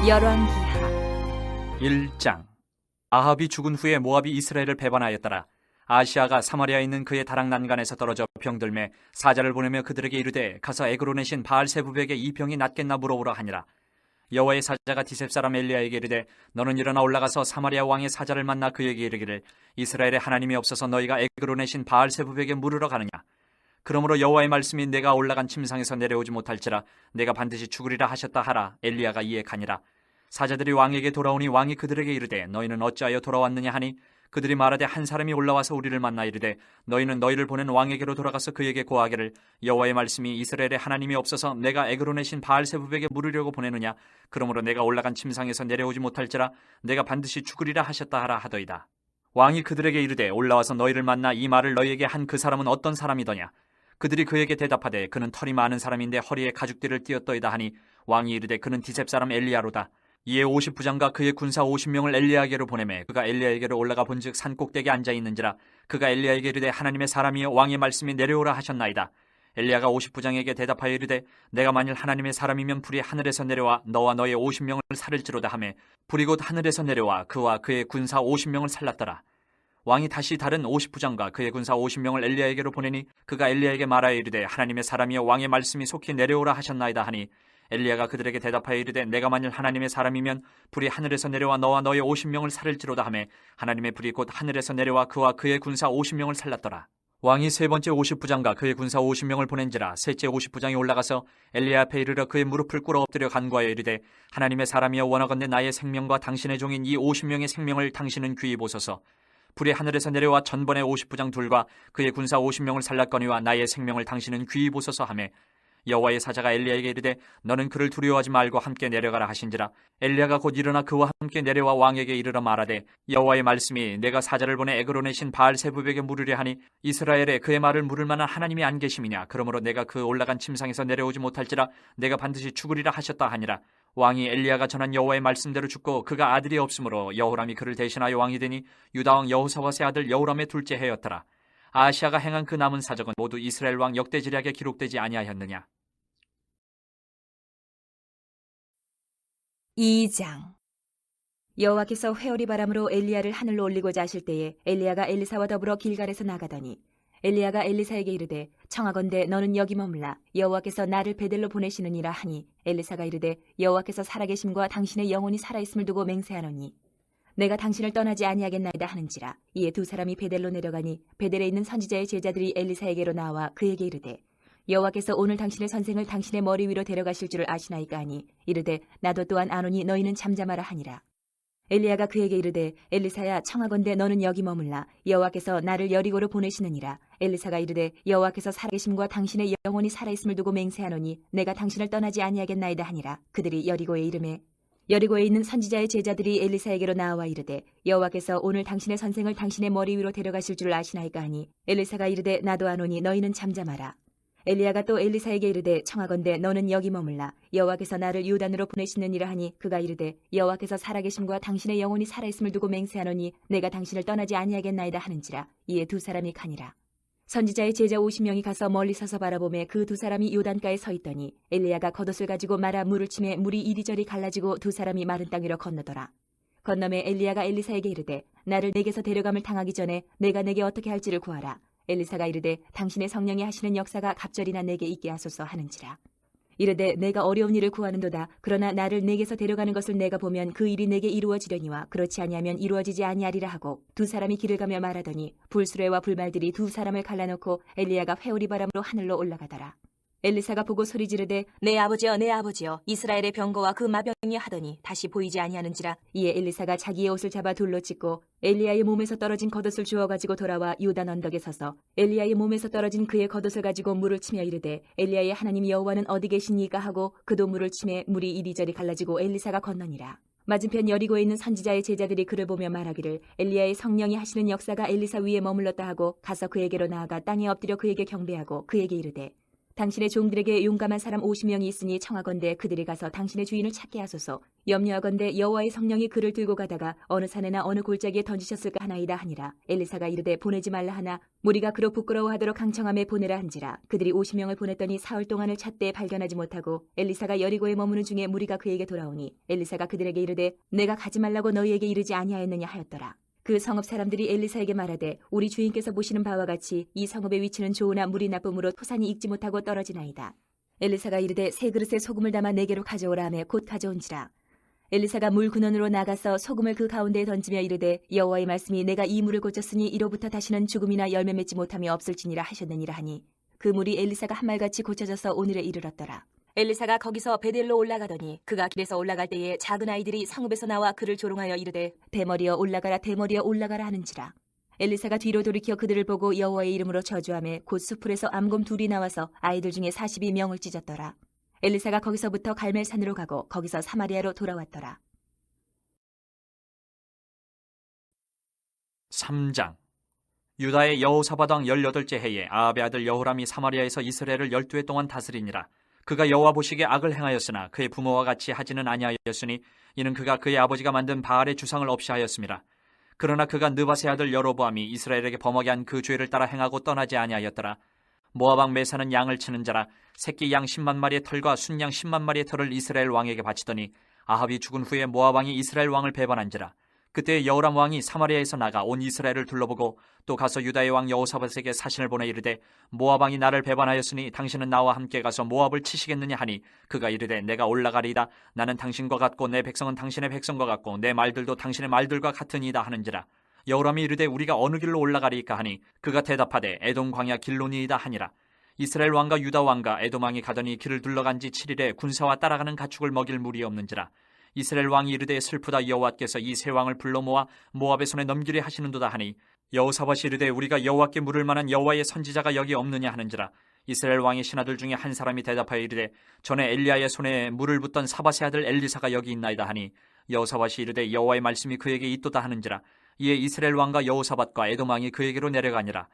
열왕기하 1장. 아합이 죽은 후에 모압이 이스라엘을 배반하였더라. 아시아가 사마리아에 있는 그의 다락 난간에서 떨어져 병들매 사자를 보내며 그들에게 이르되 가서 에그론에 신 바알세부백에 이 병이 낫겠나 물어보라 하니라. 여호와의 사자가 디셉 사람 엘리야에게 이르되 너는 일어나 올라가서 사마리아 왕의 사자를 만나 그에게 이르기를 이스라엘에 하나님이 없어서 너희가 에그론에 신 바알세부백에 물으러 가느냐. 그러므로 여호와의 말씀이 내가 올라간 침상에서 내려오지 못할지라 내가 반드시 죽으리라 하셨다 하라. 엘리야가 이에 가니라. 사자들이 왕에게 돌아오니 왕이 그들에게 이르되 너희는 어찌하여 돌아왔느냐 하니 그들이 말하되 한 사람이 올라와서 우리를 만나 이르되 너희는 너희를 보낸 왕에게로 돌아가서 그에게 고하기를 여호와의 말씀이 이스라엘에 하나님이 없어서 내가 에그론에 신 바알세부백에 물으려고 보내느냐. 그러므로 내가 올라간 침상에서 내려오지 못할지라 내가 반드시 죽으리라 하셨다 하라 하더이다. 왕이 그들에게 이르되 올라와서 너희를 만나 이 말을 너희에게 한 그 사람은 어떤 사람이더냐. 그들이 그에게 대답하되 그는 털이 많은 사람인데 허리에 가죽띠를 띠었더이다 하니 왕이 이르되 그는 디셉 사람 엘리야로다. 이에 50부장과 그의 군사 50명을 엘리야에게로 보내매 그가 엘리야에게로 올라가 본즉 산 꼭대기에 앉아 있는지라. 그가 엘리야에게 이르되 하나님의 사람이여 왕의 말씀이 내려오라 하셨나이다. 엘리야가 50부장에게 대답하여 이르되 내가 만일 하나님의 사람이면 불이 하늘에서 내려와 너와 너의 50명을 살릴지로다 하매 불이 곧 하늘에서 내려와 그와 그의 군사 50명을 살랐더라. 왕이 다시 다른 50부장과 그의 군사 50명을 엘리야에게로 보내니 그가 엘리야에게 말하여 이르되 하나님의 사람이여 왕의 말씀이 속히 내려오라 하셨나이다 하니 엘리야가 그들에게 대답하여 이르되 내가 만일 하나님의 사람이면 불이 하늘에서 내려와 너와 너의 50명을 살릴지로다 하매 하나님의 불이 곧 하늘에서 내려와 그와 그의 군사 50명을 살랐더라. 왕이 세 번째 50부장과 그의 군사 50명을 보낸지라 셋째 50부장이 올라가서 엘리야 앞에 이르러 그의 무릎을 꿇어 엎드려 간구하여 이르되 하나님의 사람이여 원하건대 나의 생명과 당신의 종인 이 50명의 생명을 당신은 귀히 보소서. 불이 하늘에서 내려와 전번의 50부장 둘과 그의 군사 50명을 살랐거니와 나의 생명을 당신은 귀히 보소서 하매 여호와의 사자가 엘리야에게 이르되 너는 그를 두려워하지 말고 함께 내려가라 하신지라. 엘리야가 곧 일어나 그와 함께 내려와 왕에게 이르러 말하되 여호와의 말씀이 내가 사자를 보내 에그론에 신 바알세부백에 물으려 하니 이스라엘에 그의 말을 물을 만한 하나님이 안 계심이냐. 그러므로 내가 그 올라간 침상에서 내려오지 못할지라 내가 반드시 죽으리라 하셨다 하니라. 왕이 엘리야가 전한 여호와의 말씀대로 죽고 그가 아들이 없으므로 여호람이 그를 대신하여 왕이 되니 유다왕 여호사밧의 아들 여호람의 둘째 해였더라. 아시아가 행한 그 남은 사적은 모두 이스라엘 왕 역대지략에 기록되지 아니하였느냐. 2장. 여호와께서 회오리 바람으로 엘리야를 하늘로 올리고자 하실 때에 엘리야가 엘리사와 더불어 길갈에서 나가더니 엘리야가 엘리사에게 이르되 청하건대 너는 여기 머물라. 여호와께서 나를 베델로 보내시느니라 하니 엘리사가 이르되 여호와께서 살아계심과 당신의 영혼이 살아있음을 두고 맹세하노니 내가 당신을 떠나지 아니하겠나이다 하는지라. 이에 두 사람이 베델로 내려가니 베델에 있는 선지자의 제자들이 엘리사에게로 나와 그에게 이르되 여호와께서 오늘 당신의 선생을 당신의 머리 위로 데려가실 줄을 아시나이까 하니 이르되 나도 또한 아노니 너희는 잠잠하라 하니라. 엘리야가 그에게 이르되 엘리사야 청하건대 너는 여기 머물라. 여호와께서 나를 여리고로 보내시느니라. 엘리사가 이르되 여호와께서 살아계심과 당신의 영혼이 살아있음을 두고 맹세하노니 내가 당신을 떠나지 아니하겠나이다 하니라. 그들이 여리고에 이르매 여리고에 있는 선지자의 제자들이 엘리사에게로 나와 이르되 여호와께서 오늘 당신의 선생을 당신의 머리 위로 데려가실 줄을 아시나이까 하니 엘리사가 이르되 나도 아노니 너희는 잠잠하라. 엘리야가 또 엘리사에게 이르되 청하건대 너는 여기 머물라. 여호와께서 나를 요단으로 보내시느니라 하니 그가 이르되 여호와께서 살아계심과 당신의 영혼이 살아있음을 두고 맹세하노니 내가 당신을 떠나지 아니하겠나이다 하는지라. 이에 두 사람이 가니라. 선지자의 제자 50명이 가서 멀리 서서 바라보매 그 두 사람이 요단가에 서 있더니 엘리야가 겉옷을 가지고 말아 물을 치매 물이 이리저리 갈라지고 두 사람이 마른 땅 위로 건너더라. 건너매 엘리야가 엘리사에게 이르되 나를 내게서 데려감을 당하기 전에 내가 내게 어떻게 할지를 구하라. 엘리사가 이르되 당신의 성령이 하시는 역사가 갑절이나 내게 있게 하소서 하는지라. 이르되 내가 어려운 일을 구하는도다. 그러나 나를 내게서 데려가는 것을 내가 보면 그 일이 내게 이루어지려니와 그렇지 아니하면 이루어지지 아니하리라 하고 두 사람이 길을 가며 말하더니 불수레와 불말들이 두 사람을 갈라놓고 엘리야가 회오리 바람으로 하늘로 올라가더라. 엘리사가 보고 소리 지르되 내 아버지여 내 아버지여 이스라엘의 병거와 그 마병이 하더니 다시 보이지 아니하는지라. 이에 엘리사가 자기의 옷을 잡아 돌로 찢고 엘리야의 몸에서 떨어진 겉옷을 주워가지고 돌아와 요단 언덕에 서서 엘리야의 몸에서 떨어진 그의 겉옷을 가지고 물을 치며 이르되 엘리야의 하나님 여호와는 어디 계시니까 하고 그도 물을 치매 물이 이리저리 갈라지고 엘리사가 건너니라. 맞은편 여리고에 있는 선지자의 제자들이 그를 보며 말하기를 엘리야의 성령이 하시는 역사가 엘리사 위에 머물렀다 하고 가서 그에게로 나아가 땅에 엎드려 그에게 경배하고 그에게 이르되 당신의 종들에게 용감한 사람 50명이 있으니 청하건대 그들이 가서 당신의 주인을 찾게 하소서. 염려하건대 여호와의 성령이 그를 들고 가다가 어느 산에나 어느 골짜기에 던지셨을까 하나이다 하니라. 엘리사가 이르되 보내지 말라 하나 무리가 그로 부끄러워하도록 강청함에 보내라 한지라. 그들이 50명을 보냈더니 사흘 동안을 찾되 발견하지 못하고 엘리사가 여리고에 머무는 중에 무리가 그에게 돌아오니 엘리사가 그들에게 이르되 내가 가지 말라고 너희에게 이르지 아니하였느냐 하였더라. 그 성읍 사람들이 엘리사에게 말하되 우리 주인께서 보시는 바와 같이 이 성읍의 위치는 좋으나 물이 나쁨으로 토산이 익지 못하고 떨어지나이다. 엘리사가 이르되 세 그릇에 소금을 담아 내게로 가져오라 하매 곧 가져온지라. 엘리사가 물 근원으로 나가서 소금을 그 가운데에 던지며 이르되 여호와의 말씀이 내가 이 물을 고쳤으니 이로부터 다시는 죽음이나 열매 맺지 못함이 없을지니라 하셨느니라 하니 그 물이 엘리사가 한말같이 고쳐져서 오늘에 이르렀더라. 엘리사가 거기서 베델로 올라가더니 그가 길에서 올라갈 때에 작은 아이들이 성읍에서 나와 그를 조롱하여 이르되 대머리여 올라가라 대머리여 올라가라 하는지라. 엘리사가 뒤로 돌이켜 그들을 보고 여호와의 이름으로 저주하며 곧 수풀에서 암곰 둘이 나와서 아이들 중에 42명을 찢었더라. 엘리사가 거기서부터 갈멜산으로 가고 거기서 사마리아로 돌아왔더라. 3장. 유다의 여호사밧 왕 18째 해에 아합의 아들 여호람이 사마리아에서 이스라엘을 12해 동안 다스리니라. 그가 여호와 보시기에 악을 행하였으나 그의 부모와 같이 하지는 아니하였으니 이는 그가 그의 아버지가 만든 바알의 주상을 없이 하였음이라. 그러나 그가 느밧의 아들 여로보암이 이스라엘에게 범하게 한 그 죄를 따라 행하고 떠나지 아니하였더라. 모압 왕 메사는 양을 치는 자라 새끼 양 10만 마리의 털과 순양 10만 마리의 털을 이스라엘 왕에게 바치더니 아합이 죽은 후에 모압 왕이 이스라엘 왕을 배반한지라. 그때 여호람 왕이 사마리아에서 나가 온 이스라엘을 둘러보고 또 가서 유다의 왕 여호사밧에게 사신을 보내 이르되 모압 왕이 나를 배반하였으니 당신은 나와 함께 가서 모압을 치시겠느냐 하니 그가 이르되 내가 올라가리이다. 나는 당신과 같고 내 백성은 당신의 백성과 같고 내 말들도 당신의 말들과 같으니이다 하는지라. 여호람이 이르되 우리가 어느 길로 올라가리이까 하니 그가 대답하되 에돔 광야 길로니이다 하니라. 이스라엘 왕과 유다 왕과 에돔 왕이 가더니 길을 둘러간 지 7일에 군사와 따라가는 가축을 먹일 물이 없는지라. 이스라엘 왕이 이르되 슬프다 여호와께서 이 세 왕을 불러 모아 모압의 손에 넘기려 하시는도다 하니 여호사밧이 이르되 우리가 여호와께 물을 만한 여호와의 선지자가 여기 없느냐 하는지라. 이스라엘 왕의 신하들 중에 한 사람이 대답하여 이르되 전에 엘리야의 손에 물을 붓던 사밧의 아들 엘리사가 여기 있나이다 하니 여호사밧이 이르되 여호와의 말씀이 그에게 있도다 하는지라. 이에 이스라엘 왕과 여호사밧과 에돔 왕이 그에게로 내려가니라.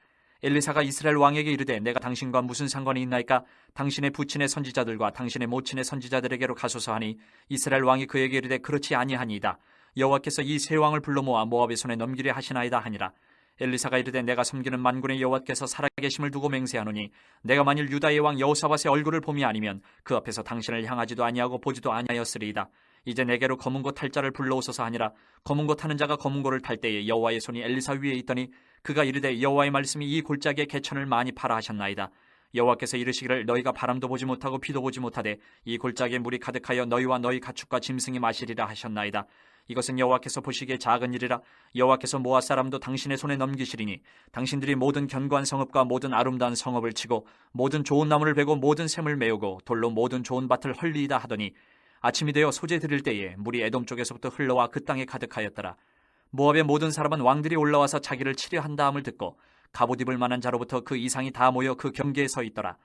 엘리사가 이스라엘 왕에게 이르되 내가 당신과 무슨 상관이 있나이까? 당신의 부친의 선지자들과 당신의 모친의 선지자들에게로 가소서 하니 이스라엘 왕이 그에게 이르되 그렇지 아니하니이다. 여호와께서 이 세 왕을 불러 모아 모압의 손에 넘기려 하시나이다 하니라. 엘리사가 이르되 내가 섬기는 만군의 여호와께서 살아계심을 두고 맹세하노니 내가 만일 유다의 왕 여호사밧의 얼굴을 봄이 아니면 그 앞에서 당신을 향하지도 아니하고 보지도 아니하였으리이다. 이제 내게로 검은 고 탈 자를 불러오소서 하니라. 검은 고 타는 자가 검은 고를 탈 때에 여호와의 손이 엘리사 위에 있더니 그가 이르되 여호와의 말씀이 이 골짜기에 개천을 많이 파라 하셨나이다. 여호와께서 이르시기를 너희가 바람도 보지 못하고 비도 보지 못하되 이 골짜기에 물이 가득하여 너희와 너희 가축과 짐승이 마시리라 하셨나이다. 이것은 여호와께서 보시기에 작은 일이라. 여호와께서 모압 사람도 당신의 손에 넘기시리니 당신들이 모든 견고한 성읍과 모든 아름다운 성읍을 치고 모든 좋은 나무를 베고 모든 샘을 메우고 돌로 모든 좋은 밭을 헐리이다 하더니 아침이 되어 소재 드릴 때에 물이 에돔 쪽에서부터 흘러와 그 땅에 가득하였더라. 모압의 모든 사람은 왕들이 올라와서 자기를 치려 한다함을 듣고 갑옷 입을 만한 자로부터 그 이상이 다 모여 그 경계에 서 있더라.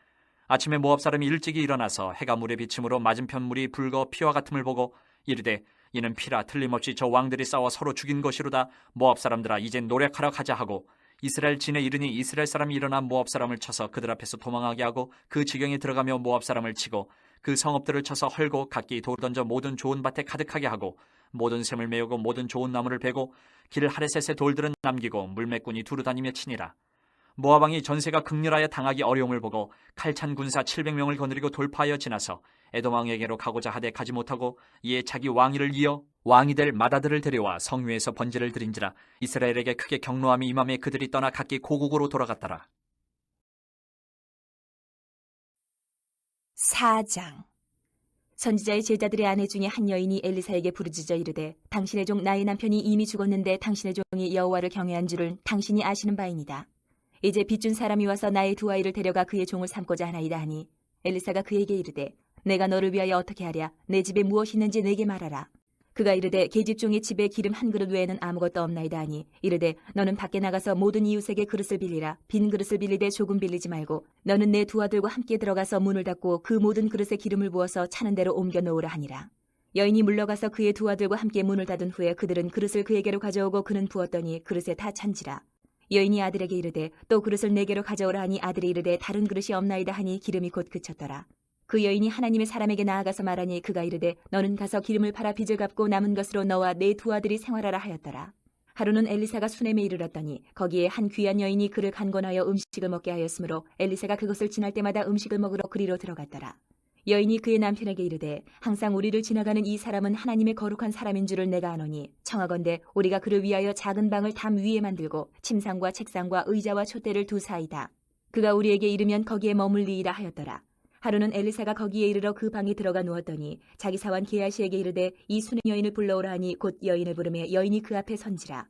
아침에 모압 사람이 일찍이 일어나서 해가 물에 비침으로 맞은편 물이 붉어 피와 같음을 보고 이르되 이는 피라 틀림없이 저 왕들이 싸워 서로 죽인 것이로다. 모압 사람들아 이제 노력하러 가자 하고 이스라엘 진에 이르니 이스라엘 사람이 일어나 모압 사람을 쳐서 그들 앞에서 도망하게 하고 그 지경에 들어가며 모압 사람을 치고 그 성읍들을 쳐서 헐고 각기 돌 던져 모든 좋은 밭에 가득하게 하고 모든 샘을 메우고 모든 좋은 나무를 베고 길 하레셋의 돌들은 남기고 물매꾼이 두루 다니며 치니라. 모압 왕이 전세가 극렬하여 당하기 어려움을 보고 칼찬 군사 700명을 거느리고 돌파하여 지나서 에돔 왕에게로 가고자 하되 가지 못하고 이에 자기 왕위를 이어 왕이 될 맏아들을 데려와 성위에서 번제를 드린지라. 이스라엘에게 크게 경노함이 임함에 그들이 떠나 각기 고국으로 돌아갔더라. 4장. 선지자의 제자들의 아내 중에 한 여인이 엘리사에게 부르짖어 이르되 당신의 종 나의 남편이 이미 죽었는데 당신의 종이 여호와를 경외한 줄은 당신이 아시는 바이니이다. 이제 빚준 사람이 와서 나의 두 아이를 데려가 그의 종을 삼고자 하나이다 하니 엘리사가 그에게 이르되 내가 너를 위하여 어떻게 하랴? 내 집에 무엇이 있는지 내게 말하라. 그가 이르되 계집종의 집에 기름 한 그릇 외에는 아무것도 없나이다 하니 이르되 너는 밖에 나가서 모든 이웃에게 그릇을 빌리라. 빈 그릇을 빌리되 조금 빌리지 말고 너는 내 두 아들과 함께 들어가서 문을 닫고 그 모든 그릇에 기름을 부어서 차는 대로 옮겨 놓으라 하니라. 여인이 물러가서 그의 두 아들과 함께 문을 닫은 후에 그들은 그릇을 그에게로 가져오고 그는 부었더니 그릇에 다 찬지라. 여인이 아들에게 이르되 또 그릇을 네개로 가져오라 하니 아들이 이르되 다른 그릇이 없나이다 하니 기름이 곧 그쳤더라. 그 여인이 하나님의 사람에게 나아가서 말하니 그가 이르되 너는 가서 기름을 팔아 빚을 갚고 남은 것으로 너와 네 두 아들이 생활하라 하였더라. 하루는 엘리사가 수넴에 이르렀더니 거기에 한 귀한 여인이 그를 간권하여 음식을 먹게 하였으므로 엘리사가 그것을 지날 때마다 음식을 먹으러 그리로 들어갔더라. 여인이 그의 남편에게 이르되 항상 우리를 지나가는 이 사람은 하나님의 거룩한 사람인 줄을 내가 아노니 청하건대 우리가 그를 위하여 작은 방을 담 위에 만들고 침상과 책상과 의자와 촛대를 두사이다. 그가 우리에게 이르면 거기에 머물리이라 하였더라. 하루는 엘리사가 거기에 이르러 그 방에 들어가 누웠더니 자기 사환 게하시에게 이르되 이 수넴 여인을 불러오라 하니 곧 여인을 부르매 여인이 그 앞에 선지라.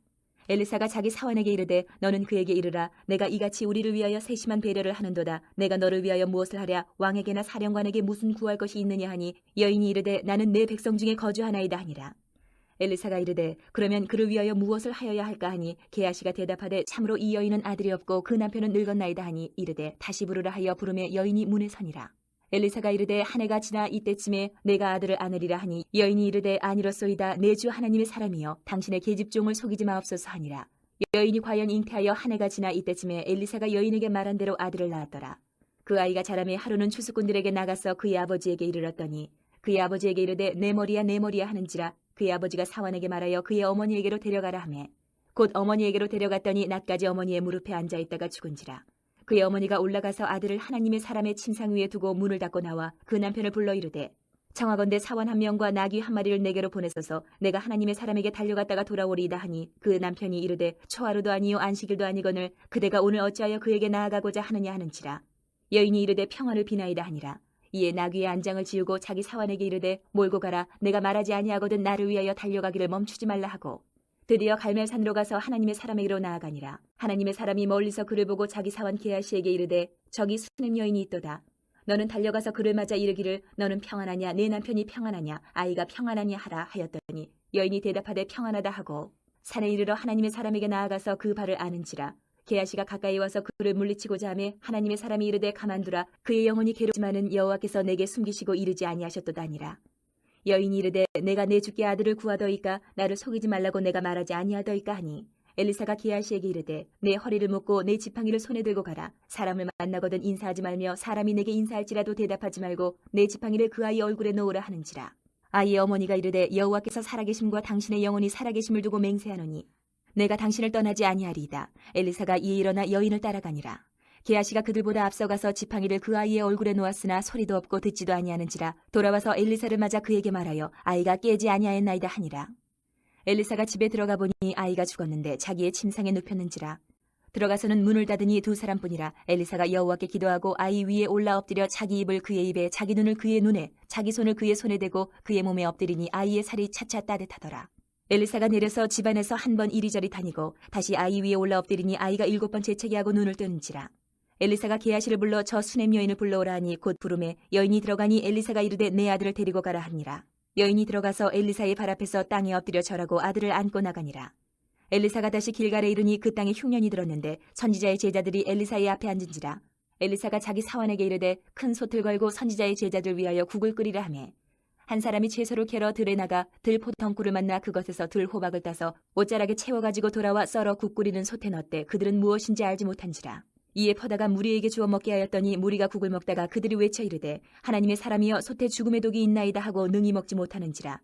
엘리사가 자기 사환에게 이르되 너는 그에게 이르라 내가 이같이 우리를 위하여 세심한 배려를 하는도다. 내가 너를 위하여 무엇을 하랴 왕에게나 사령관에게 무슨 구할 것이 있느냐 하니 여인이 이르되 나는 내 백성 중에 거주하나이다 하니라. 엘리사가 이르되 그러면 그를 위하여 무엇을 하여야 할까 하니 게하시가 대답하되 참으로 이 여인은 아들이 없고 그 남편은 늙었나이다 하니 이르되 다시 부르라 하여 부르매 여인이 문에 서니라. 엘리사가 이르되 한 해가 지나 이때쯤에 내가 아들을 안으리라 하니 여인이 이르되 아니로소이다. 내 주 하나님의 사람이여 당신의 계집종을 속이지 마옵소서 하니라. 여인이 과연 잉태하여 한 해가 지나 이때쯤에 엘리사가 여인에게 말한 대로 아들을 낳았더라. 그 아이가 자라매 하루는 추수꾼들에게 나가서 그의 아버지에게 이르렀더니 그의 아버지에게 이르되 내 머리야 내 머리야 하는지라. 그의 아버지가 사환에게 말하여 그의 어머니에게로 데려가라 하매 곧 어머니에게로 데려갔더니 낮까지 어머니의 무릎에 앉아있다가 죽은지라. 그의 어머니가 올라가서 아들을 하나님의 사람의 침상 위에 두고 문을 닫고 나와 그 남편을 불러 이르되 청하건대 사원 한 명과 나귀 한 마리를 내게로 보내소서 내가 하나님의 사람에게 달려갔다가 돌아오리이다 하니 그 남편이 이르되 초하루도 아니요 안식일도 아니거늘 그대가 오늘 어찌하여 그에게 나아가고자 하느냐 하는지라. 여인이 이르되 평안을 비나이다 하니라. 이에 나귀의 안장을 지우고 자기 사환에게 이르되 몰고 가라. 내가 말하지 아니하거든 나를 위하여 달려가기를 멈추지 말라 하고 드디어 갈멜산으로 가서 하나님의 사람에게로 나아가니라. 하나님의 사람이 멀리서 그를 보고 자기 사환 게하시에게 이르되 저기 수넴 여인이 있도다. 너는 달려가서 그를 맞아 이르기를 너는 평안하냐 내 남편이 평안하냐 아이가 평안하냐 하라 하였더니 여인이 대답하되 평안하다 하고 산에 이르러 하나님의 사람에게 나아가서 그 발을 아는지라. 게하시가 가까이 와서 그를 물리치고자 하매 하나님의 사람이 이르되 가만두라. 그의 영혼이 괴롭지만은 여호와께서 내게 숨기시고 이르지 아니하셨도다 하니라. 여인이 이르되 내가 내 주께 아들을 구하더이까 나를 속이지 말라고 내가 말하지 아니하더이까 하니 엘리사가 게하시에게 이르되 내 허리를 묶고 내 지팡이를 손에 들고 가라. 사람을 만나거든 인사하지 말며 사람이 내게 인사할지라도 대답하지 말고 내 지팡이를 그 아이 얼굴에 놓으라 하는지라. 아이의 어머니가 이르되 여호와께서 살아계심과 당신의 영혼이 살아계심을 두고 맹세하노니 내가 당신을 떠나지 아니하리이다. 엘리사가 이에 일어나 여인을 따라가니라. 게하시가 그들보다 앞서가서 지팡이를 그 아이의 얼굴에 놓았으나 소리도 없고 듣지도 아니하는지라. 돌아와서 엘리사를 맞아 그에게 말하여 아이가 깨지 아니하였나이다 하니라. 엘리사가 집에 들어가 보니 아이가 죽었는데 자기의 침상에 눕혔는지라. 들어가서는 문을 닫으니 두 사람뿐이라. 엘리사가 여호와께 기도하고 아이 위에 올라 엎드려 자기 입을 그의 입에 자기 눈을 그의 눈에 자기 손을 그의 손에 대고 그의 몸에 엎드리니 아이의 살이 차차 따뜻하더라. 엘리사가 내려서 집안에서 한 번 이리저리 다니고 다시 아이 위에 올라 엎드리니 아이가 7번 재채기하고 눈을 뜨는지라. 엘리사가 게하시를 불러 저 수넴 여인을 불러오라 하니 곧 부르매 여인이 들어가니 엘리사가 이르되 내 아들을 데리고 가라 하니라. 여인이 들어가서 엘리사의 발 앞에서 땅에 엎드려 절하고 아들을 안고 나가니라. 엘리사가 다시 길갈에 이르니 그 땅에 흉년이 들었는데 선지자의 제자들이 엘리사의 앞에 앉은지라. 엘리사가 자기 사환에게 이르되 큰 솥을 걸고 선지자의 제자들 위하여 국을 끓이라 하매 한 사람이 채소를 캐러 들에 나가 들포덩굴을 만나 그것에서 들호박을 따서 옷자락에 채워가지고 돌아와 썰어 국 끓이는 솥에 넣되 그들은 무엇인지 알지 못한지라. 이에 퍼다가 무리에게 주어 먹게 하였더니 무리가 국을 먹다가 그들이 외쳐 이르되 하나님의 사람이여 솥에 죽음의 독이 있나이다 하고 능히 먹지 못하는지라.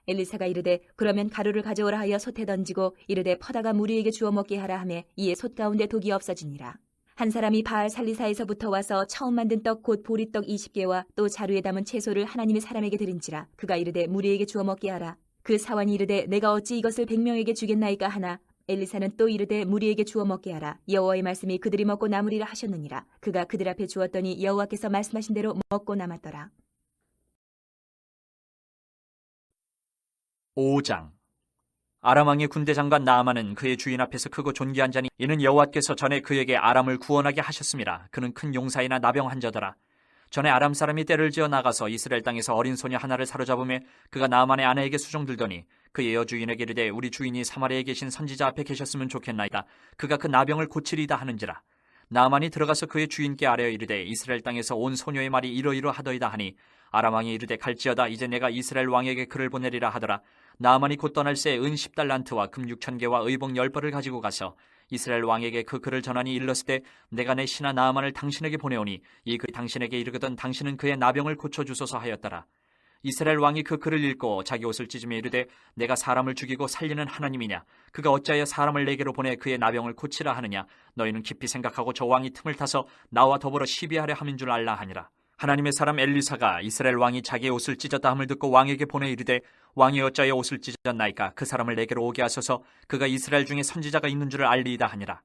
엘리사가 이르되 그러면 가루를 가져오라 하여 솥에 던지고 이르되 퍼다가 무리에게 주어 먹게 하라 하매 이에 솥 가운데 독이 없어지니라. 한 사람이 바알 살리사에서부터 와서 처음 만든 떡 곧 보리떡 20개와 또 자루에 담은 채소를 하나님의 사람에게 드린지라. 그가 이르되 무리에게 주어 먹게 하라. 그 사환이 이르되 내가 어찌 이것을 100명에게 주겠나이까 하나 엘리사는 또 이르되 무리에게 주어 먹게 하라. 여호와의 말씀이 그들이 먹고 남으리라 하셨느니라. 그가 그들 앞에 주었더니 여호와께서 말씀하신 대로 먹고 남았더라. 5장. 아람 왕의 군대 장관 나아만은 그의 주인 앞에서 크고 존귀한 자니 이는 여호와께서 전에 그에게 아람을 구원하게 하셨음이라. 그는 큰 용사이나 나병 환자더라. 전에 아람 사람이 떼를 지어 나가서 이스라엘 땅에서 어린 소녀 하나를 사로잡으며 그가 나아만의 아내에게 수종들더니 그의 여주인에게 이르되 우리 주인이 사마리아에 계신 선지자 앞에 계셨으면 좋겠나이다. 그가 그 나병을 고치리다 하는지라. 나아만이 들어가서 그의 주인께 아뢰어 이르되 이스라엘 땅에서 온 소녀의 말이 이러이러하더이다 하니 아람 왕이 이르되 갈지어다. 이제 내가 이스라엘 왕에게 글을 보내리라 하더라. 나아만이 곧 떠날 새 은 10달란트와 금 6,000개와 의복 10벌을 가지고 가서 이스라엘 왕에게 그 글을 전하니 일렀을 때 내가 내 신하 나아만을 당신에게 보내오니 이 글이 당신에게 이르거든 당신은 그의 나병을 고쳐주소서 하였더라. 이스라엘 왕이 그 글을 읽고 자기 옷을 찢으며 이르되 내가 사람을 죽이고 살리는 하나님이냐? 그가 어찌하여 사람을 내게로 보내 그의 나병을 고치라 하느냐? 너희는 깊이 생각하고 저 왕이 틈을 타서 나와 더불어 시비하려 함인 줄 알라 하니라. 하나님의 사람 엘리사가 이스라엘 왕이 자기의 옷을 찢었다 함을 듣고 왕에게 보내 이르되 왕이 어찌하여 옷을 찢었나이까? 그 사람을 내게로 오게 하소서. 그가 이스라엘 중에 선지자가 있는 줄을 알리이다 하니라.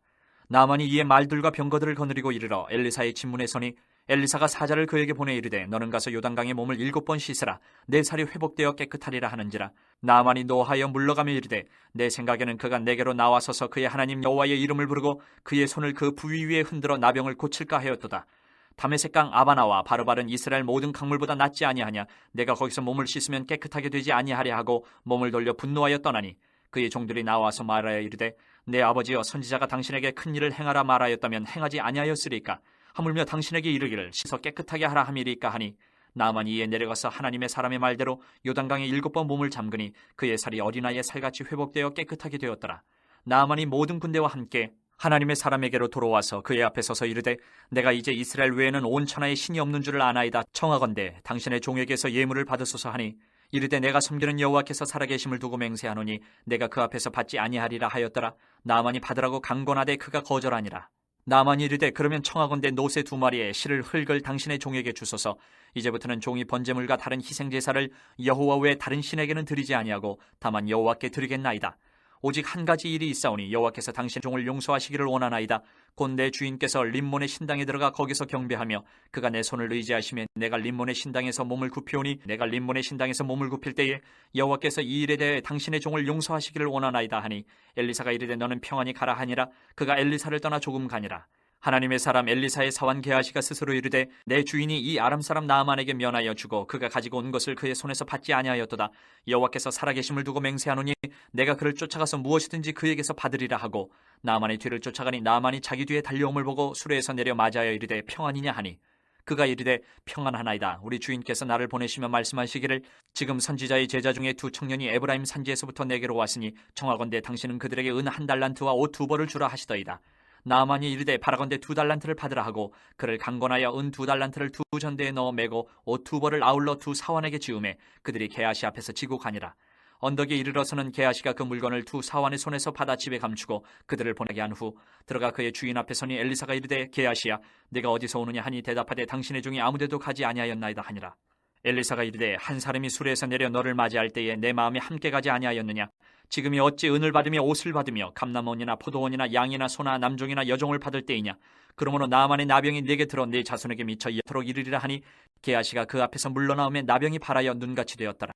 나아만이 이에 말들과 병거들을 거느리고 이르러 엘리사의 진문에 서니 엘리사가 사자를 그에게 보내 이르되 너는 가서 요단강에 몸을 7번 씻으라. 내 살이 회복되어 깨끗하리라 하는지라. 나아만이 노하여 물러가며 이르되 내 생각에는 그가 내게로 나와서서 그의 하나님 여호와의 이름을 부르고 그의 손을 그 부위 위에 흔들어 나병을 고칠까 하였도다. 다메섹강 아바나와 바르바른 이스라엘 모든 강물보다 낫지 아니하냐? 내가 거기서 몸을 씻으면 깨끗하게 되지 아니하랴 하고 몸을 돌려 분노하여 떠나니 그의 종들이 나와서 말하여 이르되 내 아버지여 선지자가 당신에게 큰 일을 행하라 말하였다면 행하지 아니하였으리까? 하물며 당신에게 이르기를 씻어 깨끗하게 하라 함이리까 하니 나아만이 이에 내려가서 하나님의 사람의 말대로 요단강에 7번 몸을 잠그니 그의 살이 어린아이의 살같이 회복되어 깨끗하게 되었더라. 나아만이 모든 군대와 함께 하나님의 사람에게로 돌아와서 그의 앞에 서서 이르되 내가 이제 이스라엘 외에는 온 천하에 신이 없는 줄을 아나이다. 청하건대 당신의 종에게서 예물을 받으소서 하니 이르되 내가 섬기는 여호와께서 살아계심을 두고 맹세하노니 내가 그 앞에서 받지 아니하리라 하였더라. 나아만이 받으라고 강권하되 그가 거절하니라. 나아만이 이르되 그러면 청하건대 노새 2마리에 실을 흙을 당신의 종에게 주소서. 이제부터는 종이 번제물과 다른 희생제사를 여호와 외에 다른 신에게는 드리지 아니하고 다만 여호와께 드리겠나이다. 오직 한 가지 일이 있사오니 여호와께서 당신 종을 용서하시기를 원하나이다. 곧 내 주인께서 림몬의 신당에 들어가 거기서 경배하며 그가 내 손을 의지하시면 내가 림몬의 신당에서 몸을 굽히오니 내가 림몬의 신당에서 몸을 굽힐 때에 여호와께서 이 일에 대해 당신의 종을 용서하시기를 원하나이다 하니 엘리사가 이르되 너는 평안히 가라 하니라. 그가 엘리사를 떠나 조금 가니라. 하나님의 사람 엘리사의 사환 게하시가 스스로 이르되 내 주인이 이 아람 사람 나아만에게 면하여 주고 그가 가지고 온 것을 그의 손에서 받지 아니하였도다. 여호와께서 살아계심을 두고 맹세하노니 내가 그를 쫓아가서 무엇이든지 그에게서 받으리라 하고 나아만의 뒤를 쫓아가니 나아만이 자기 뒤에 달려옴을 보고 수레에서 내려 맞아여 이르되 평안이냐 하니 그가 이르되 평안하나이다. 우리 주인께서 나를 보내시며 말씀하시기를 지금 선지자의 제자 중에 2 청년이 에브라임 산지에서부터 내게로 왔으니 청하건대 당신은 그들에게 은 1달란트와 옷 2벌을 주라 하시더이다. 나아만이 이르되 바라건대 2달란트를 받으라 하고 그를 강권하여 은 2달란트를 2 전대에 넣어 매고 옷 2벌을 아울러 2 사환에게 지우매 그들이 게하시 앞에서 지고 가니라. 언덕에 이르러서는 게하시가 그 물건을 2 사환의 손에서 받아 집에 감추고 그들을 보내게 한 후 들어가 그의 주인 앞에 서니 엘리사가 이르되 게하시야 네가 어디서 오느냐 하니 대답하되 당신의 종이 아무데도 가지 아니하였나이다 하니라. 엘리사가 이르되 한 사람이 수레에서 내려 너를 맞이할 때에 내 마음이 함께 가지 아니하였느냐? 지금이 어찌 은을 받으며 옷을 받으며 감람원이나 포도원이나 양이나 소나 남종이나 여종을 받을 때이냐? 그러므로 나아만의 나병이 내게 들어 네 자손에게 미쳐 이토록 이르리라 하니 게하시가 그 앞에서 물러나오며 나병이 발하여 눈같이 되었더라.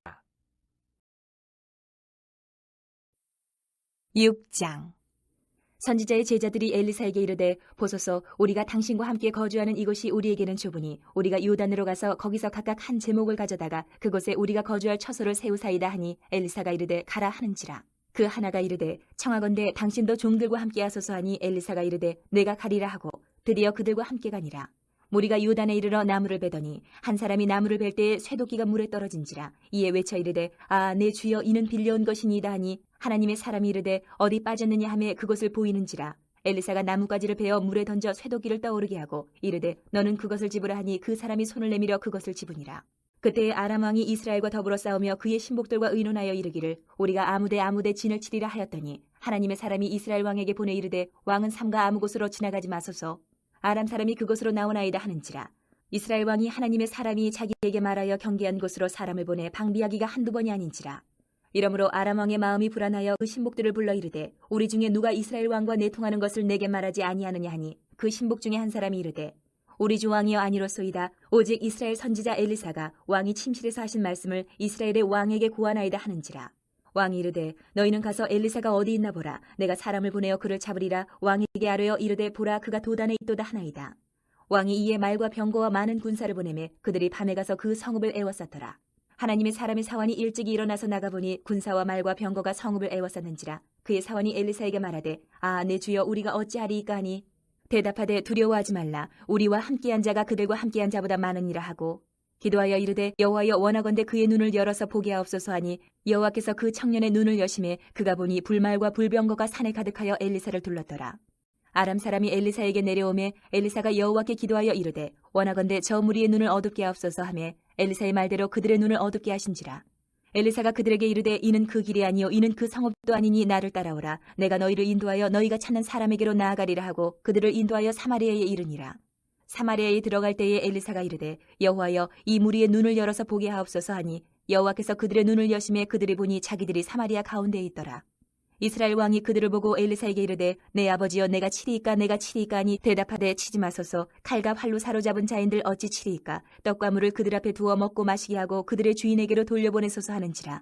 6장. 선지자의 제자들이 엘리사에게 이르되 보소서 우리가 당신과 함께 거주하는 이곳이 우리에게는 좁으니 우리가 요단으로 가서 거기서 각각 한 제목을 가져다가 그곳에 우리가 거주할 처소를 세우사이다 하니 엘리사가 이르되 가라 하는지라. 그 하나가 이르되 청하건대 당신도 종들과 함께 하소서 하니 엘리사가 이르되 내가 가리라 하고 드디어 그들과 함께 가니라. 무리가 요단에 이르러 나무를 베더니 한 사람이 나무를 벨 때에 쇠도끼가 물에 떨어진지라. 이에 외쳐 이르되 아 내 주여 이는 빌려온 것이니이다 하니 하나님의 사람이 이르되 어디 빠졌느냐 하매 그것을 보이는지라. 엘리사가 나무가지를 베어 물에 던져 쇠도끼를 떠오르게 하고 이르되 너는 그것을 집으라 하니 그 사람이 손을 내밀어 그것을 집으니라. 그때에 아람 왕이 이스라엘과 더불어 싸우며 그의 신복들과 의논하여 이르기를 우리가 아무데 진을 치리라 하였더니 하나님의 사람이 이스라엘 왕에게 보내 이르되 왕은 삼가 아무 곳으로 지나가지 마소서. 아람 사람이 그곳으로 나오나이다 하는지라. 이스라엘 왕이 하나님의 사람이 자기에게 말하여 경계한 곳으로 사람을 보내 방비하기가 한두 번이 아닌지라. 이러므로 아람 왕의 마음이 불안하여 그 신복들을 불러 이르되 우리 중에 누가 이스라엘 왕과 내통하는 것을 내게 말하지 아니하느냐 하니 그 신복 중에 한 사람이 이르되 우리 주 왕이여 아니로소이다. 오직 이스라엘 선지자 엘리사가 왕이 침실에서 하신 말씀을 이스라엘의 왕에게 고하나이다 하는지라. 왕이 이르되 너희는 가서 엘리사가 어디 있나 보라. 내가 사람을 보내어 그를 잡으리라. 왕에게 아뢰어 이르되 보라 그가 도단에 있도다 하나이다. 왕이 이에 말과 병거와 많은 군사를 보내매 그들이 밤에 가서 그 성읍을 에워쌌더라. 하나님의 사람의 사환이 일찍이 일어나서 나가보니 군사와 말과 병거가 성읍을 에워쌌는지라. 그의 사환이 엘리사에게 말하되 아 내 주여 우리가 어찌하리이까 하니 대답하되 두려워하지 말라. 우리와 함께한 자가 그들과 함께한 자보다 많으니라 하고 기도하여 이르되 여호와여 원하건대 그의 눈을 열어서 보게 하옵소서 하니 여호와께서 그 청년의 눈을 여심해 그가 보니 불말과 불병거가 산에 가득하여 엘리사를 둘렀더라. 아람 사람이 엘리사에게 내려오매 엘리사가 여호와께 기도하여 이르되 원하건대 저 무리의 눈을 어둡게 하옵소서 하매 엘리사의 말대로 그들의 눈을 어둡게 하신지라. 엘리사가 그들에게 이르되 이는 그 길이 아니요 이는 그 성읍도 아니니 나를 따라오라. 내가 너희를 인도하여 너희가 찾는 사람에게로 나아가리라 하고 그들을 인도하여 사마리아에 이르니라. 사마리아에 들어갈 때에 엘리사가 이르되 여호와여 이 무리의 눈을 열어서 보게 하옵소서 하니 여호와께서 그들의 눈을 여심해 그들이 보니 자기들이 사마리아 가운데에 있더라. 이스라엘 왕이 그들을 보고 엘리사에게 이르되 내 아버지여 내가 치리이까 내가 치리이까 하니 대답하되 치지 마소서. 칼과 활로 사로잡은 자인들 어찌 치리이까. 떡과 물을 그들 앞에 두어 먹고 마시게 하고 그들의 주인에게로 돌려보내소서 하는지라.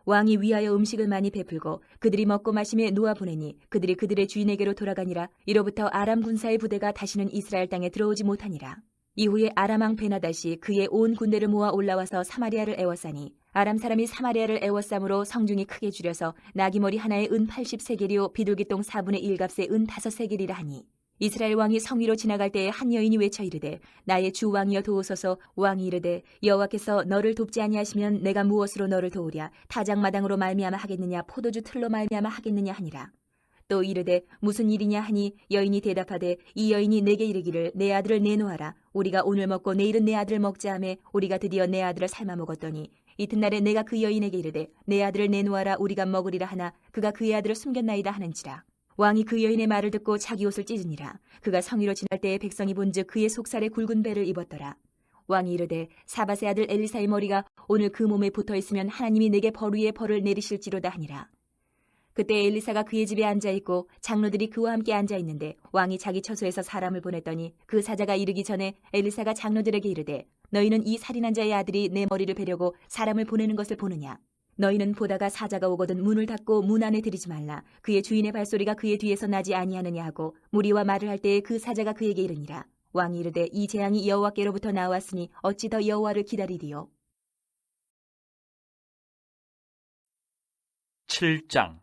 왕이 위하여 음식을 많이 베풀고 그들이 먹고 마심에 놓아 보내니 그들이 그들의 주인에게로 돌아가니라. 이로부터 아람 군사의 부대가 다시는 이스라엘 땅에 들어오지 못하니라. 이후에 아람 왕 베나다시 그의 온 군대를 모아 올라와서 사마리아를 애워싸니 아람 사람이 사마리아를 애워싸므로 성중이 크게 줄여서 나귀머리 하나에 은 80세겔이요 비둘기똥 4분의 1값에 은 5세겔이라 하니 이스라엘 왕이 성 위로 지나갈 때에 한 여인이 외쳐 이르되 나의 주 왕이여 도우소서. 왕이 이르되 여호와께서 너를 돕지 아니하시면 내가 무엇으로 너를 도우랴. 타작마당으로 말미암아 하겠느냐 포도주 틀로 말미암아 하겠느냐 하니라. 또 이르되 무슨 일이냐 하니 여인이 대답하되 이 여인이 내게 이르기를 내 아들을 내놓아라. 우리가 오늘 먹고 내일은 내 아들을 먹자 하매 우리가 드디어 내 아들을 삶아 먹었더니 이튿날에 내가 그 여인에게 이르되 내 아들을 내놓아라 우리가 먹으리라 하나 그가 그의 아들을 숨겼나이다 하는지라. 왕이 그 여인의 말을 듣고 자기 옷을 찢으니라. 그가 성위로 지날 때에 백성이 본즉 그의 속살에 굵은 배를 입었더라. 왕이 이르되 사밧의 아들 엘리사의 머리가 오늘 그 몸에 붙어있으면 하나님이 내게 벌 위에 벌을 내리실지로다 하니라. 그때 엘리사가 그의 집에 앉아있고 장로들이 그와 함께 앉아있는데 왕이 자기 처소에서 사람을 보냈더니 그 사자가 이르기 전에 엘리사가 장로들에게 이르되 너희는 이 살인한 자의 아들이 내 머리를 베려고 사람을 보내는 것을 보느냐. 너희는 보다가 사자가 오거든 문을 닫고 문 안에 들이지 말라. 그의 주인의 발소리가 그의 뒤에서 나지 아니하느냐 하고 무리와 말을 할 때에 그 사자가 그에게 이르니라. 왕이 이르되 이 재앙이 여호와께로부터 나왔으니 어찌 더 여호와를 기다리리요. 7장.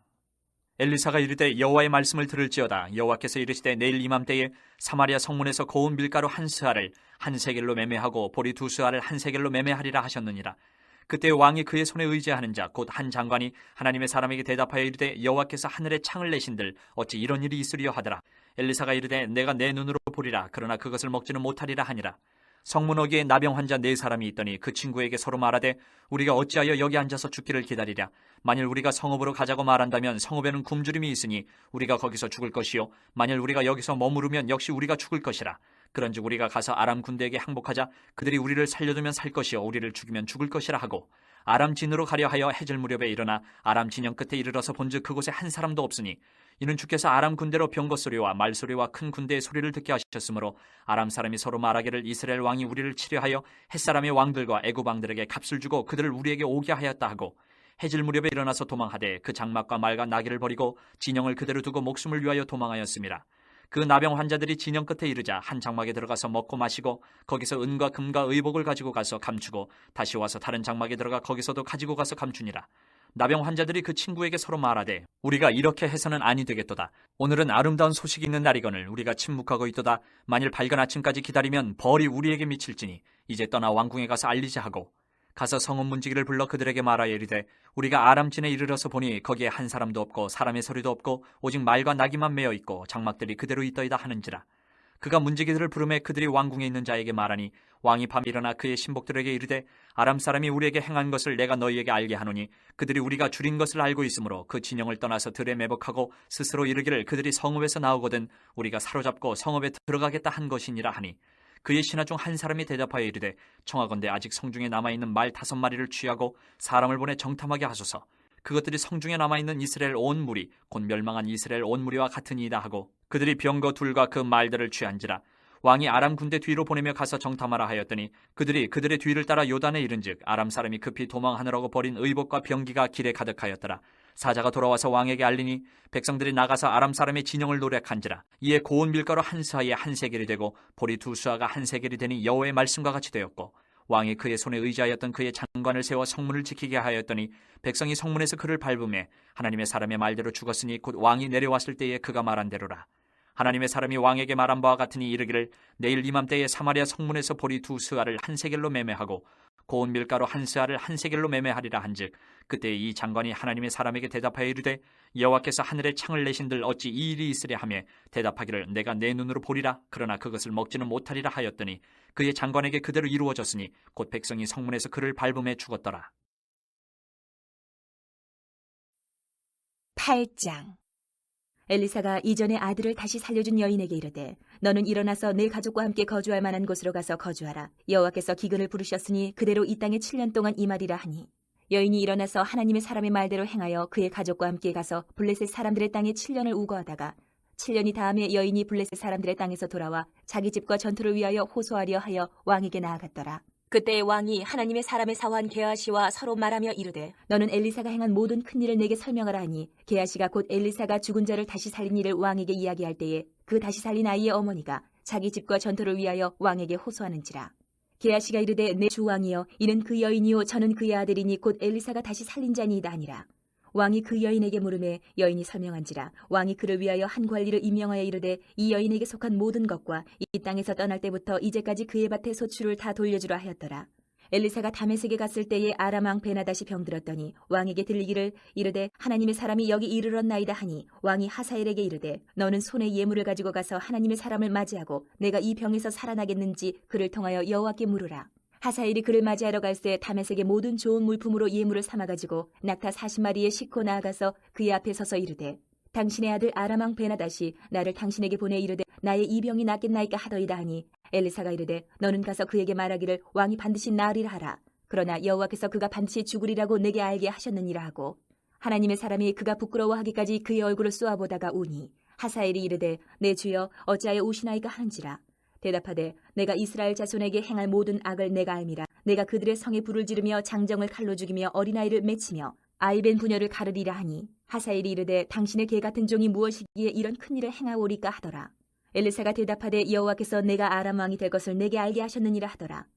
엘리사가 이르되 여호와의 말씀을 들을지어다. 여호와께서 이르시되 내일 이맘때에 사마리아 성문에서 고운 밀가루 한 스아를 한 세겔로 매매하고 보리 두 스아를 한 세겔로 매매하리라 하셨느니라. 그때 왕이 그의 손에 의지하는 자 곧 한 장관이 하나님의 사람에게 대답하여 이르되 여호와께서 하늘에 창을 내신들 어찌 이런 일이 있으리요 하더라. 엘리사가 이르되 내가 내 눈으로 보리라. 그러나 그것을 먹지는 못하리라 하니라. 성문 어귀에 나병 환자 4사람이 있더니 그 친구에게 서로 말하되 우리가 어찌하여 여기 앉아서 죽기를 기다리랴. 만일 우리가 성읍으로 가자고 말한다면 성읍에는 굶주림이 있으니 우리가 거기서 죽을 것이요 만일 우리가 여기서 머무르면 역시 우리가 죽을 것이라. 그런즉 우리가 가서 아람 군대에게 항복하자. 그들이 우리를 살려두면 살 것이요 우리를 죽이면 죽을 것이라 하고 아람 진으로 가려 하여 해질 무렵에 일어나 아람 진영 끝에 이르러서 본즉 그곳에 한 사람도 없으니 이는 주께서 아람 군대로 병거 소리와 말소리와 큰 군대의 소리를 듣게 하셨으므로 아람 사람이 서로 말하기를 이스라엘 왕이 우리를 치려하여 햇사람의 왕들과 애굽 왕들에게 값을 주고 그들을 우리에게 오게 하였다 하고 해질 무렵에 일어나서 도망하되 그 장막과 말과 나귀를 버리고 진영을 그대로 두고 목숨을 위하여 도망하였습니다. 그 나병 환자들이 진영 끝에 이르자 한 장막에 들어가서 먹고 마시고 거기서 은과 금과 의복을 가지고 가서 감추고 다시 와서 다른 장막에 들어가 거기서도 가지고 가서 감추니라. 나병 환자들이 그 친구에게 서로 말하되 우리가 이렇게 해서는 아니 되겠도다. 오늘은 아름다운 소식이 있는 날이거늘 우리가 침묵하고 있도다. 만일 밝은 아침까지 기다리면 벌이 우리에게 미칠지니 이제 떠나 왕궁에 가서 알리자 하고 가서 성읍 문지기를 불러 그들에게 말하여 이르되 우리가 아람진에 이르러서 보니 거기에 한 사람도 없고 사람의 소리도 없고 오직 말과 나귀만 매어 있고 장막들이 그대로 있더이다 하는지라. 그가 문지기들을 부르매 그들이 왕궁에 있는 자에게 말하니 왕이 밤에 일어나 그의 신복들에게 이르되 아람 사람이 우리에게 행한 것을 내가 너희에게 알게 하노니 그들이 우리가 줄인 것을 알고 있으므로 그 진영을 떠나서 들에 매복하고 스스로 이르기를 그들이 성읍에서 나오거든 우리가 사로잡고 성읍에 들어가겠다 한 것이니라 하니 그의 신하 중 한 사람이 대답하여 이르되 청하건대 아직 성중에 남아있는 말 5마리를 취하고 사람을 보내 정탐하게 하소서. 그것들이 성중에 남아있는 이스라엘 온 무리 곧 멸망한 이스라엘 온 무리와 같으니이다 하고 그들이 병거 둘과 그 말들을 취한지라. 왕이 아람 군대 뒤로 보내며 가서 정탐하라 하였더니 그들이 그들의 뒤를 따라 요단에 이른즉 아람 사람이 급히 도망하느라고 버린 의복과 병기가 길에 가득하였더라. 사자가 돌아와서 왕에게 알리니 백성들이 나가서 아람 사람의 진영을 노략한지라. 이에 고운 밀가루 한 스아에 한 세겔이 되고 보리 2스아가 한 세겔이 되니 여호와의 말씀과 같이 되었고 왕이 그의 손에 의지하였던 그의 장관을 세워 성문을 지키게 하였더니 백성이 성문에서 그를 밟음에 하나님의 사람의 말대로 죽었으니 곧 왕이 내려왔을 때에 그가 말한 대로라. 하나님의 사람이 왕에게 말한 바와 같으니 이르기를 내일 이맘때에 사마리아 성문에서 보리 2스아를 한 세겔로 매매하고 고운 밀가루 한 스아를 한 세겔로 매매하리라 한즉 그때 이 장관이 하나님의 사람에게 대답하여 이르되 여호와께서 하늘에 창을 내신들 어찌 이 일이 있으랴 하며 대답하기를 내가 내 눈으로 보리라 그러나 그것을 먹지는 못하리라 하였더니 그의 장관에게 그대로 이루어졌으니 곧 백성이 성문에서 그를 밟음에 죽었더라. 8장. 엘리사가 이전에 아들을 다시 살려준 여인에게 이르되 너는 일어나서 내 가족과 함께 거주할 만한 곳으로 가서 거주하라. 여호와께서 기근을 부르셨으니 그대로 이 땅에 7년 동안 임하리라 하니 여인이 일어나서 하나님의 사람의 말대로 행하여 그의 가족과 함께 가서 블레셋 사람들의 땅에 7년을 우거하다가 7년이 다음에 여인이 블레셋 사람들의 땅에서 돌아와 자기 집과 전투를 위하여 호소하려 하여 왕에게 나아갔더라. 그때 왕이 하나님의 사람의 사환 게하시와 서로 말하며 이르되 너는 엘리사가 행한 모든 큰 일을 내게 설명하라 하니 게하시가 곧 엘리사가 죽은 자를 다시 살린 일을 왕에게 이야기할 때에 그 다시 살린 아이의 어머니가 자기 집과 전투를 위하여 왕에게 호소하는지라. 게하시가 이르되 내 주 왕이여 이는 그 여인이요 저는 그의 아들이니 곧 엘리사가 다시 살린 자니이다 하니라. 왕이 그 여인에게 물으매 여인이 설명한지라. 왕이 그를 위하여 한 관리를 임명하여 이르되 이 여인에게 속한 모든 것과 이 땅에서 떠날 때부터 이제까지 그의 밭의 소출을 다 돌려주라 하였더라. 엘리사가 다메섹에 갔을 때에 아람 왕 베나다시 병들었더니 왕에게 들리기를 이르되 하나님의 사람이 여기 이르렀나이다 하니 왕이 하사엘에게 이르되 너는 손에 예물을 가지고 가서 하나님의 사람을 맞이하고 내가 이 병에서 살아나겠는지 그를 통하여 여호와께 물으라. 하사엘이 그를 맞이하러 갈새 다메섹의 모든 좋은 물품으로 예물을 삼아가지고 낙타 40마리에 싣고 나아가서 그의 앞에 서서 이르되 당신의 아들 아람 왕 베나다시 나를 당신에게 보내 이르되 나의 이 병이 낫겠나이까 하더이다 하니 엘리사가 이르되 너는 가서 그에게 말하기를 왕이 반드시 나으리라 하라. 그러나 여호와께서 그가 반드시 죽으리라고 내게 알게 하셨느니라 하고 하나님의 사람이 그가 부끄러워하기까지 그의 얼굴을 쏘아보다가 우니 하사엘이 이르되 내 주여 어찌하여 우시나이까 하는지라. 대답하되 내가 이스라엘 자손에게 행할 모든 악을 내가 알미라. 내가 그들의 성에 불을 지르며 장정을 칼로 죽이며 어린아이를 맺히며 아이벤 부녀를 가르리라 하니 하사엘이 이르되 당신의 개 같은 종이 무엇이기에 이런 큰일을 행하오리까 하더라. 엘리사가 대답하되 여호와께서 내가 아람 왕이 될 것을 내게 알게 하셨느니라 하더라.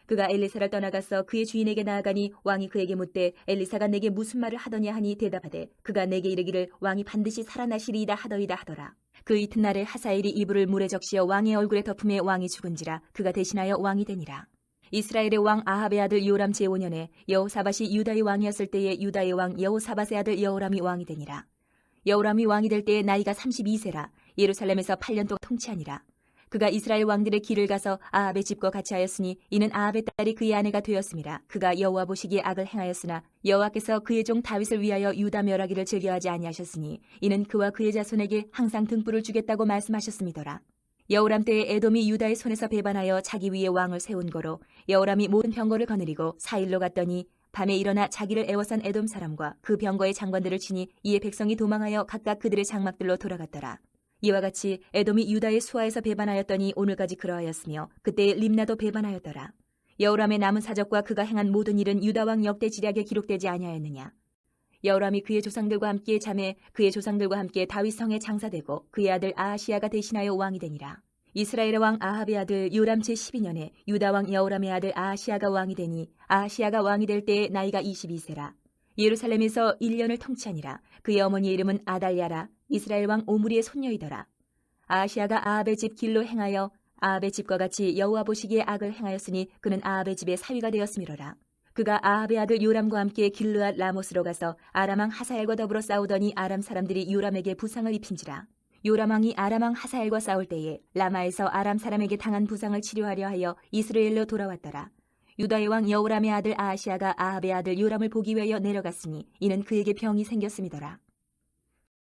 그가 엘리사를 떠나가서 그의 주인에게 나아가니 왕이 그에게 묻되 엘리사가 내게 무슨 말을 하더냐 하니 대답하되 그가 내게 이르기를 왕이 반드시 살아나시리이다 하더이다 하더라. 그 이튿날에 하사엘이 이불을 물에 적시어 왕의 얼굴에 덮음에 왕이 죽은지라 그가 대신하여 왕이 되니라. 이스라엘의 왕 아합의 아들 요람 제5년에 여호사밧이 유다의 왕이었을 때에 유다의 왕 여호사밧의 아들 여호람이 왕이 되니라. 여호람이 왕이 될 때에 나이가 32세라 예루살렘에서 8년 동안 통치하니라. 그가 이스라엘 왕들의 길을 가서 아합의 집과 같이 하였으니 이는 아합의 딸이 그의 아내가 되었음이라. 그가 여호와 보시기에 악을 행하였으나 여호와께서 그의 종 다윗을 위하여 유다 멸하기를 즐겨하지 아니하셨으니 이는 그와 그의 자손에게 항상 등불을 주겠다고 말씀하셨음이더라. 여호람 때에 에돔이 유다의 손에서 배반하여 자기 위에 왕을 세운 거로 여호람이 모든 병거를 거느리고 사일로 갔더니 밤에 일어나 자기를 애워싼 에돔 사람과 그 병거의 장관들을 치니 이에 백성이 도망하여 각각 그들의 장막들로 돌아갔더라. 이와 같이 에돔이 유다의 수하에서 배반하였더니 오늘까지 그러하였으며 그때에 림나도 배반하였더라. 여호람의 남은 사적과 그가 행한 모든 일은 유다 왕 역대 지략에 기록되지 아니하였느냐. 여호람이 그의 조상들과 함께 잠에 그의 조상들과 함께 다윗 성에 장사되고 그의 아들 아하시야가 대신하여 왕이 되니라. 이스라엘의 왕 아합의 아들 요람 제12년에 유다 왕 여호람의 아들 아하시야가 왕이 되니 아하시야가 왕이 될 때에 나이가 22세라. 예루살렘에서 1년을 통치하니라. 그의 어머니의 이름은 아달랴라. 이스라엘 왕 오므리의 손녀이더라. 아하시야가 아합의 집 길로 행하여 아합의 집과 같이 여호와 보시기에 악을 행하였으니 그는 아합의 집의 사위가 되었음이로라. 그가 아합의 아들 요람과 함께 길르앗 라못으로 가서 아람 왕 하사엘과 더불어 싸우더니 아람 사람들이 요람에게 부상을 입힌지라. 요람 왕이 아람 왕 하사엘과 싸울 때에 라마에서 아람 사람에게 당한 부상을 치료하려 하여 이스라엘로 돌아왔더라. 유다의 왕 여호람의 아들 아하시야가 아합의 아들 요람을 보기 위하여 내려갔으니 이는 그에게 병이 생겼음이더라.